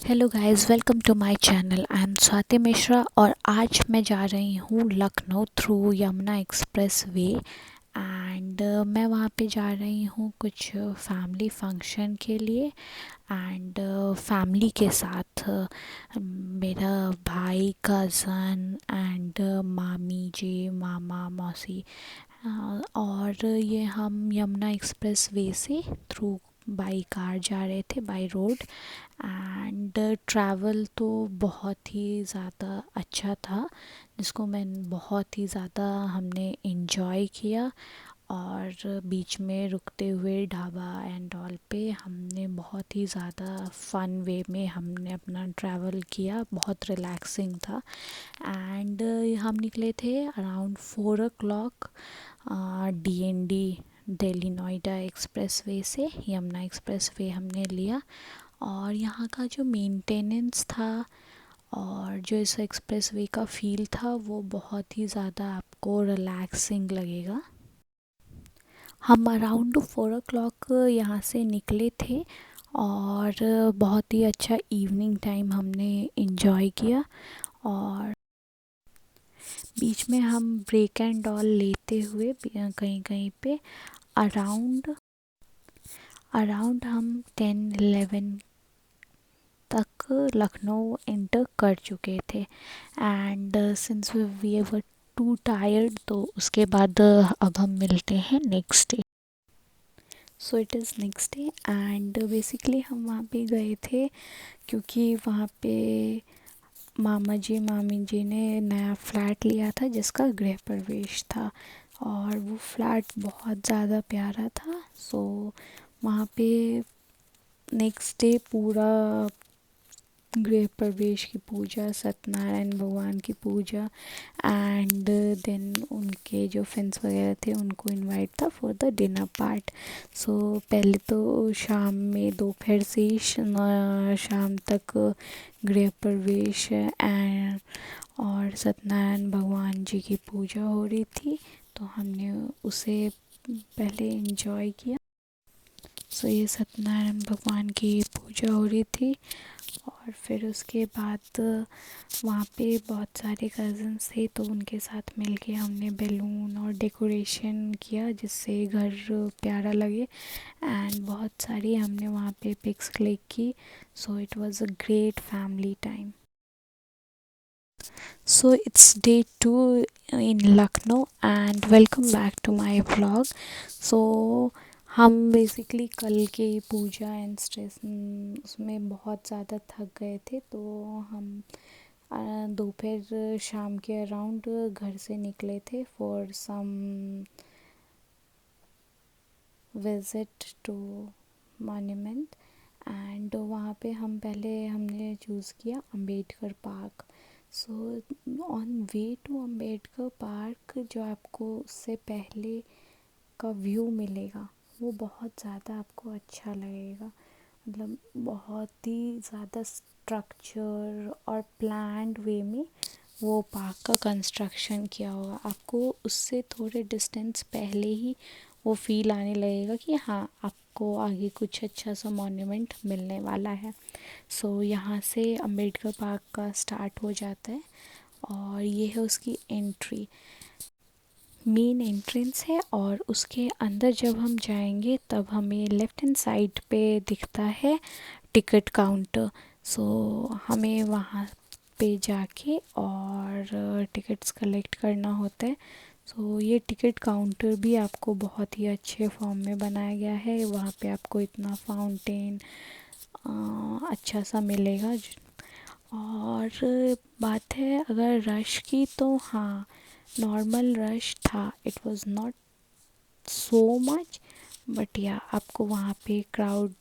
Hello guys, welcome to my channel. I am Swati Mishra और आज मैं जा रही हूँ Lucknow through Yamuna expressway. And मैं वहाँ पे जा रही हूँ कुछ फैमिली फंक्शन के लिए। एंड फैमिली के साथ मेरा भाई, कज़न एंड मामी जी, मामा, मौसी। और ये हम यमुना एक्सप्रेस वे से थ्रू बाई कार जा रहे थे, बाई रोड। एंड ट्रैवल तो बहुत ही ज़्यादा अच्छा था, जिसको मैं बहुत ही ज़्यादा हमने इन्जॉय किया। और बीच में रुकते हुए ढाबा एंड ऑल पे हमने बहुत ही ज़्यादा फ़न वे में हमने अपना ट्रैवल किया, बहुत रिलैक्सिंग था। एंड हम निकले थे around 4 o'clock DND, Delhi Noida express way से। यमुना एक्सप्रेस वे हमने लिया। और यहाँ का जो मेंटेनेंस था और जो इस एक्सप्रेस वे का फ़ील था वो बहुत ही ज़्यादा आपको रिलैक्सिंग लगेगा। हम अराउंड 4 o'clock यहाँ से निकले थे और बहुत ही अच्छा इवनिंग टाइम हमने इन्जॉय किया। और बीच में हम ब्रेक एंड ऑल लेते हुए कहीं कहीं पे अराउंड अराउंड हम 10-11 तक लखनऊ एंटर कर चुके थे। And since we were too tired, तो उसके बाद अब हम मिलते हैं next day. So it is next day and basically हम वहाँ पे गए थे क्योंकि वहाँ पे मामा जी मामी जी ने नया फ्लैट लिया था जिसका गृह प्रवेश था। और वो फ्लैट बहुत ज़्यादा प्यारा था। सो वहाँ पे नेक्स्ट डे पूरा गृह प्रवेश की पूजा, सत्यनारायण भगवान की पूजा एंड देन उनके जो फ्रेंड्स वगैरह थे उनको इनवाइट था फॉर द डिनर पार्ट। सो पहले तो शाम में दोपहर से ही शाम तक गृह प्रवेश एंड और सत्यनारायण भगवान जी की पूजा हो रही थी, तो हमने उसे पहले एंजॉय किया। सो ये सत्यनारायण भगवान की पूजा हो रही थी। और फिर उसके बाद वहाँ पे बहुत सारे कज़न्स थे, तो उनके साथ मिलके हमने बैलून और डेकोरेशन किया जिससे घर प्यारा लगे। एंड बहुत सारी हमने वहाँ पे पिक्स क्लिक की। So it was a great family time. So it's day 2 in Lucknow and welcome back to my vlog. सो हम बेसिकली कल के पूजा एंड स्ट्रेस उसमें बहुत ज़्यादा थक गए थे, तो हम दोपहर शाम के अराउंड घर से निकले थे for some visit to monument. And वहाँ पे हमने चूज़ किया Ambedkar park. So on way to Ambedkar park जो आपको उससे पहले का व्यू मिलेगा वो बहुत ज़्यादा आपको अच्छा लगेगा। मतलब बहुत ही ज़्यादा स्ट्रक्चर और प्लान्ड वे में वो पार्क का कंस्ट्रक्शन किया होगा। आपको उससे थोड़े डिस्टेंस पहले ही वो फील आने लगेगा कि हाँ, आपको आगे कुछ अच्छा सा मॉन्यूमेंट मिलने वाला है। सो यहाँ से अम्बेडकर पार्क का स्टार्ट हो जाता है और ये है उसकी एंट्री, मेन एंट्रेंस है। और उसके अंदर जब हम जाएंगे तब हमें लेफ़्ट हैंड साइड पे दिखता है टिकट काउंटर। सो हमें वहाँ पे जाके और टिकट्स कलेक्ट करना होता है। सो ये टिकट काउंटर भी आपको बहुत ही अच्छे फॉर्म में बनाया गया है। वहाँ पे आपको इतना फाउंटेन अच्छा सा मिलेगा। और बात है अगर रश की, तो हाँ, नॉर्मल रश था। It was not so much, but या आपको वहाँ पे क्राउड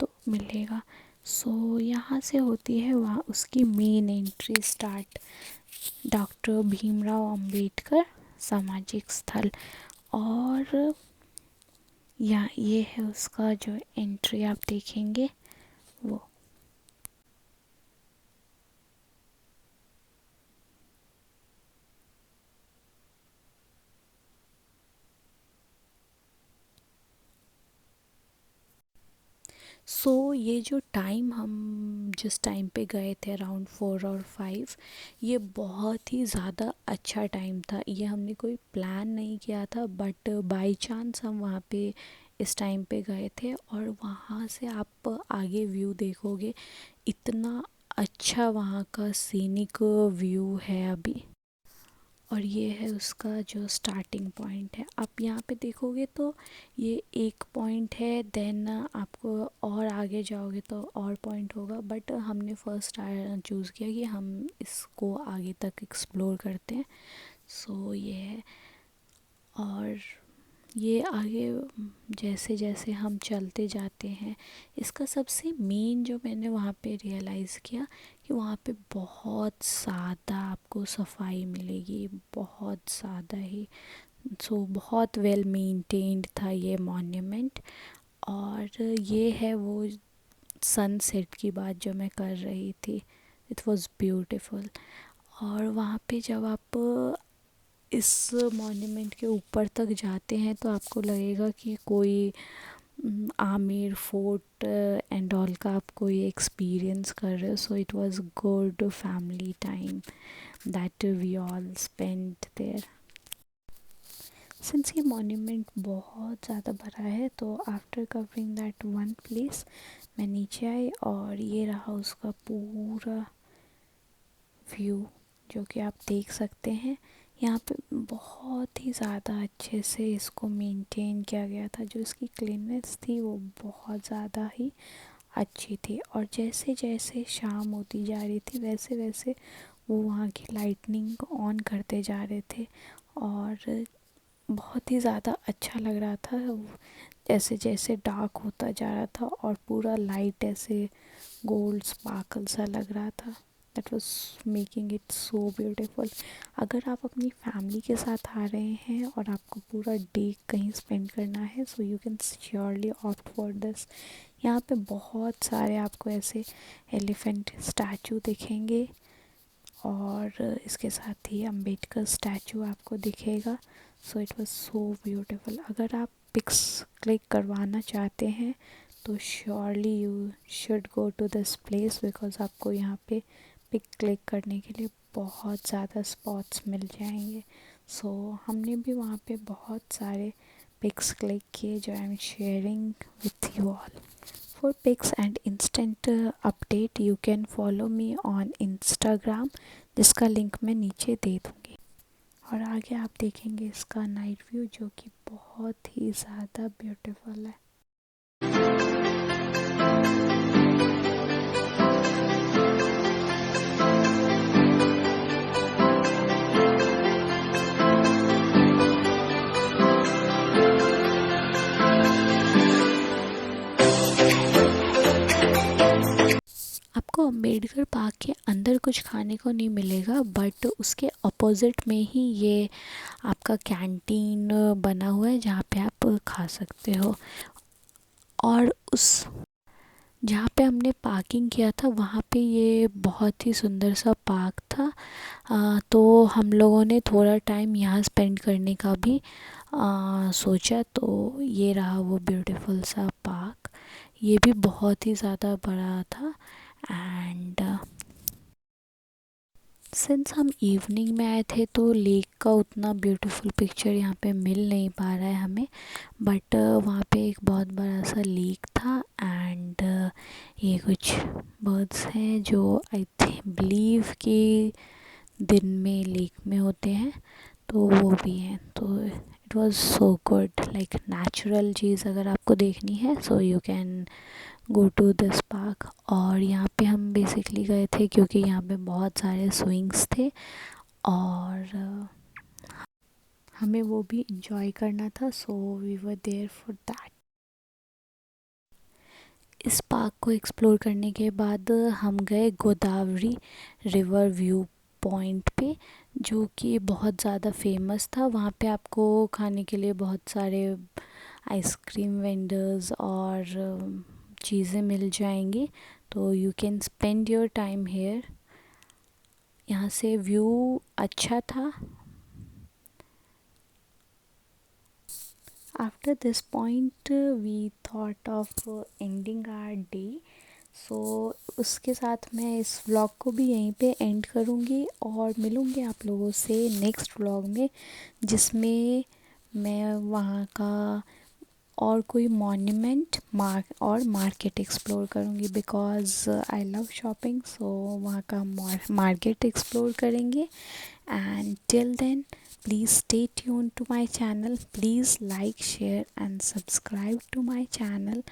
तो मिलेगा। सो यहाँ से होती है वहाँ उसकी main entry start, doctor Bhimrao Ambedkar सामाजिक स्थल। और या ये है उसका जो एंट्री आप देखेंगे वो। ये जो टाइम हम जिस टाइम पे गए थे अराउंड 4 और 5, ये बहुत ही ज़्यादा अच्छा टाइम था। ये हमने कोई प्लान नहीं किया था, बट बाय चांस हम वहाँ पे इस टाइम पे गए थे। और वहाँ से आप आगे व्यू देखोगे, इतना अच्छा वहाँ का सीनिक व्यू है अभी। और ये है उसका जो स्टार्टिंग पॉइंट है। आप यहाँ पे देखोगे तो ये एक पॉइंट है, देन आपको और आगे जाओगे तो और पॉइंट होगा, बट हमने फर्स्ट चूज़ किया कि हम इसको आगे तक एक्सप्लोर करते हैं। ये है। और ये आगे जैसे जैसे हम चलते जाते हैं, इसका सबसे मेन जो मैंने वहाँ पे रियलाइज़ किया कि वहाँ पे बहुत ज़्यादा आपको सफाई मिलेगी, बहुत ज़्यादा ही। बहुत वेल मेंटेन्ड था ये मॉन्यूमेंट। और ये है वो सनसेट की बात जो मैं कर रही थी। It was beautiful. और वहाँ पे जब आप इस मॉन्यूमेंट के ऊपर तक जाते हैं तो आपको लगेगा कि कोई आमिर फोर्ट एंड ऑल का आप कोई एक्सपीरियंस कर रहे हो। It was good family time that we all spend there. Since ये मॉन्यूमेंट बहुत ज़्यादा बड़ा है, तो after covering that one place मैं नीचे आई, और ये रहा उसका पूरा व्यू जो कि आप देख सकते हैं। यहाँ पे बहुत ही ज़्यादा अच्छे से इसको मेंटेन किया गया था। जो इसकी क्लीननेस थी वो बहुत ज़्यादा ही अच्छी थी। और जैसे जैसे शाम होती जा रही थी वैसे वैसे वो वहाँ की लाइटनिंग ऑन करते जा रहे थे, और बहुत ही ज़्यादा अच्छा लग रहा था। जैसे जैसे डार्क होता जा रहा था और पूरा लाइट ऐसे गोल्ड स्पार्कल सा लग रहा था। That was making it so beautiful. अगर आप अपनी फैमिली के साथ आ रहे हैं और आपको पूरा डे कहीं स्पेंड करना है, so you can surely opt for this. यहाँ पे बहुत सारे आपको ऐसे एलिफेंट स्टैचू दिखेंगे, और इसके साथ ही अम्बेडकर स्टैचू आपको दिखेगा। It was so beautiful. अगर आप पिक्स क्लिक करवाना चाहते हैं तो surely you should go to this place, because आपको यहाँ पे पिक क्लिक करने के लिए बहुत ज़्यादा स्पॉट्स मिल जाएंगे। हमने भी वहाँ पे बहुत सारे पिक्स क्लिक किए जो I am sharing with you all. For pics and instant update you can follow me on Instagram, जिसका लिंक मैं नीचे दे दूँगी। और आगे आप देखेंगे इसका नाइट व्यू जो कि बहुत ही ज़्यादा ब्यूटीफुल है। आपको अम्बेडकर पार्क के अंदर कुछ खाने को नहीं मिलेगा, बट उसके अपोजिट में ही ये आपका कैंटीन बना हुआ है जहाँ पे आप खा सकते हो। और उस जहाँ पे हमने पार्किंग किया था वहाँ पे ये बहुत ही सुंदर सा पार्क था। तो हम लोगों ने थोड़ा टाइम यहाँ स्पेंड करने का भी सोचा। तो ये रहा वो ब्यूटीफुल सा पार्क। ये भी बहुत ही ज़्यादा बड़ा था। एंड सिंस हम इवनिंग में आए थे तो लेक का उतना ब्यूटीफुल पिक्चर यहाँ पे मिल नहीं पा रहा है हमें, बट वहाँ पे एक बहुत बड़ा सा लेक था। एंड ये कुछ बर्ड्स हैं जो आई थिंक बिलीव कि दिन में लेक में होते हैं, तो वो भी हैं। तो it was so good, like natural चीज़ अगर आपको देखनी है so you can go to this park. और यहाँ पे हम बेसिकली गए थे क्योंकि यहाँ पे बहुत सारे स्विंग्स थे, और हमें वो भी इंजॉय करना था। We were there for that. इस पार्क को एक्सप्लोर करने के बाद हम गए गोदावरी रिवर व्यू पॉइंट पे, जो कि बहुत ज़्यादा फेमस था। वहाँ पे आपको खाने के लिए बहुत सारे आइसक्रीम वेंडर्स और चीज़ें मिल जाएंगी। तो you can spend your time here. यहाँ से व्यू अच्छा था। After this point, we thought of ending our day. सो उसके साथ मैं इस व्लॉग को भी यहीं पे एंड करूँगी और मिलूँगी आप लोगों से नेक्स्ट व्लॉग में, जिसमें मैं वहाँ का और कोई मॉन्यूमेंट और मार्केट एक्सप्लोर करूँगी, because I love shopping. So वहाँ का मार्केट एक्सप्लोर करेंगे। And till then, please stay tuned to my channel. Please like, share and subscribe to my channel.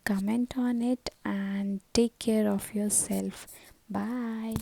Comment on it and take care of yourself. Bye.